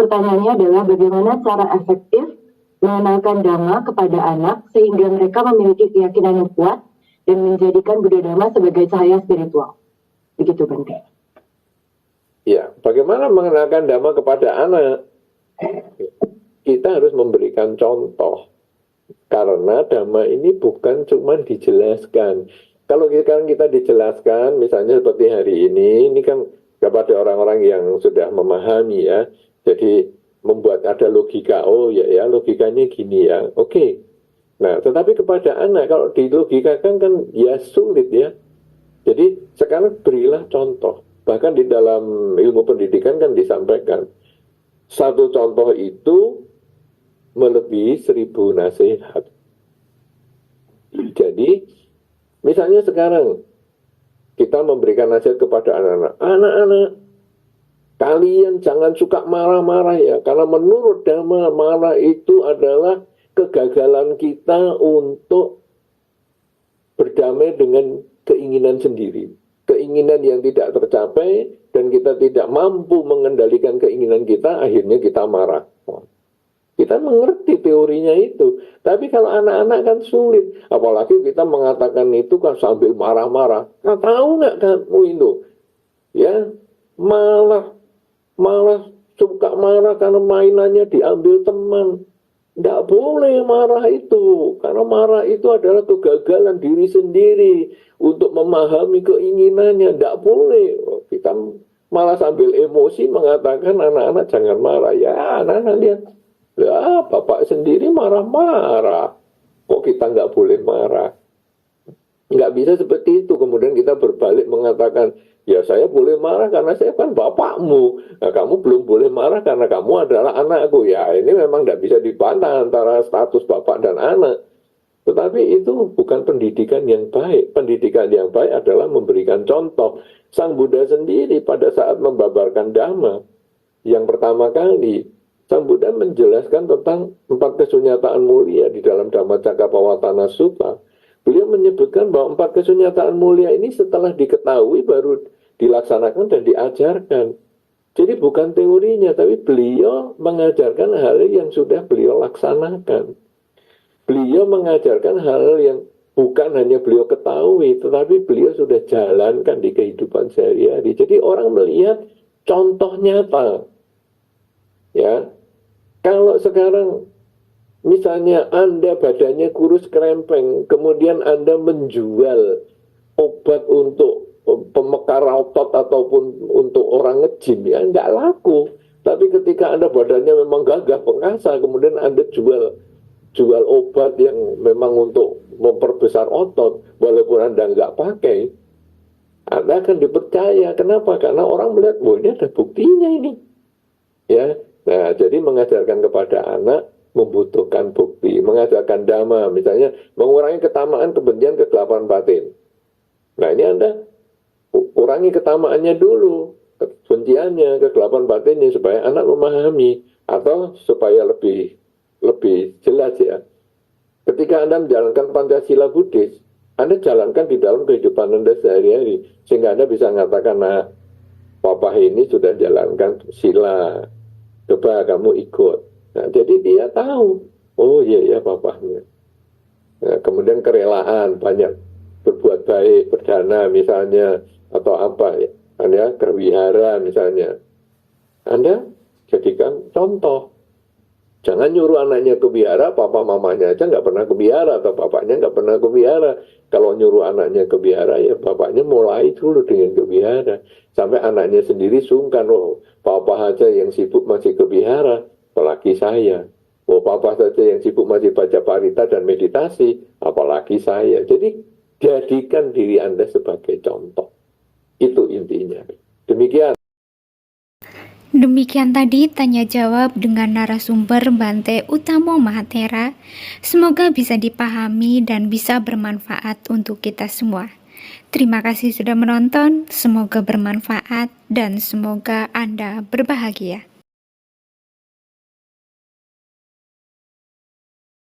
pertanyaannya adalah bagaimana cara efektif mengenalkan Dhamma kepada anak sehingga mereka memiliki keyakinan yang kuat dan menjadikan Buddha Dhamma sebagai cahaya spiritual. Begitu, Bante. Ya, bagaimana mengenalkan Dhamma kepada anak? Kita harus memberikan contoh. Karena Dhamma ini bukan cuma dijelaskan. Kalau sekarang kita dijelaskan, misalnya seperti hari ini kan kepada orang-orang yang sudah memahami ya. Jadi membuat ada logika, oh ya logikanya gini ya, oke. Nah, tetapi kepada anak kalau dilogikakan kan ya sulit ya. Jadi sekarang berilah contoh. Bahkan di dalam ilmu pendidikan kan disampaikan, satu contoh itu melebihi 1000 nasihat. Jadi misalnya sekarang kita memberikan nasihat kepada anak-anak, anak-anak kalian jangan suka marah-marah ya, karena menurut Dhamma marah itu adalah kegagalan kita untuk berdamai dengan keinginan sendiri. Keinginan yang tidak tercapai dan kita tidak mampu mengendalikan keinginan kita, akhirnya kita marah. Kita mengerti teorinya itu. Tapi kalau anak-anak kan sulit. Apalagi kita mengatakan itu kan sambil marah-marah. Nah, tahu nggak kamu itu? Ya, malah suka marah karena mainannya diambil teman. Tidak boleh marah itu, karena marah itu adalah kegagalan diri sendiri untuk memahami keinginannya. Tidak boleh. Kita malah sambil emosi mengatakan anak-anak jangan marah. Ya, anak-anak lihat, ya bapak sendiri marah-marah. Kok kita nggak boleh marah? Nggak bisa seperti itu. Kemudian kita berbalik mengatakan, ya saya boleh marah karena saya kan bapakmu. Nah, kamu belum boleh marah karena kamu adalah anakku. Ya ini memang tidak bisa dibantah antara status bapak dan anak. Tetapi itu bukan pendidikan yang baik. Pendidikan yang baik adalah memberikan contoh. Sang Buddha sendiri pada saat membabarkan Dhamma, yang pertama kali, Sang Buddha menjelaskan tentang 4 kesunyataan mulia di dalam Dhammacakkappavattana Sutta. Beliau menyebutkan bahwa 4 kesunyataan mulia ini setelah diketahui baru dilaksanakan dan diajarkan. Jadi bukan teorinya, tapi beliau mengajarkan hal yang sudah beliau laksanakan. Beliau mengajarkan hal yang bukan hanya beliau ketahui, tetapi beliau sudah jalankan di kehidupan sehari-hari. Jadi orang melihat contoh nyata. Ya, kalau sekarang misalnya Anda badannya kurus kerempeng, kemudian Anda menjual obat untuk pemekar otot ataupun untuk orang nge-gym, ya nggak laku. Tapi ketika Anda badannya memang gagah perkasa, kemudian Anda jual obat yang memang untuk memperbesar otot, walaupun Anda nggak pakai, Anda akan dipercaya. Kenapa? Karena orang melihat, oh ini ada buktinya ini. Ya, nah jadi mengajarkan kepada anak membutuhkan bukti, mengajarkan Dhamma, misalnya mengurangi ketamaan, kebencian, kegelapan batin. Nah ini Anda kurangi ketamaannya dulu, kebenciannya, kegelapan batinnya, supaya anak memahami, atau supaya lebih jelas ya. Ketika Anda menjalankan Pancasila Buddhis, Anda jalankan di dalam kehidupan Anda sehari-hari, sehingga Anda bisa mengatakan, nah, papa ini sudah jalankan sila, coba kamu ikut. Nah, jadi dia tahu, oh iya papahnya. Nah, kemudian kerelaan, banyak berbuat baik, berdana misalnya, atau apa ya, Anda berwihara misalnya. Anda jadikan contoh. Jangan nyuruh anaknya ke wihara, papa mamanya aja nggak pernah ke wihara, atau bapaknya nggak pernah ke wihara. Kalau nyuruh anaknya ke wihara, ya bapaknya mulai dulu dengan ke wihara. Sampai anaknya sendiri sungkan, oh papa aja yang sibuk masih ke wihara, apalagi saya. Oh papa saja yang sibuk masih baca parita dan meditasi, apalagi saya. Jadi jadikan diri Anda sebagai contoh. Itu intinya. Demikian. Demikian tadi tanya jawab dengan narasumber Bante Utamo Mahathera. Semoga bisa dipahami dan bisa bermanfaat untuk kita semua. Terima kasih sudah menonton, semoga bermanfaat dan semoga Anda berbahagia.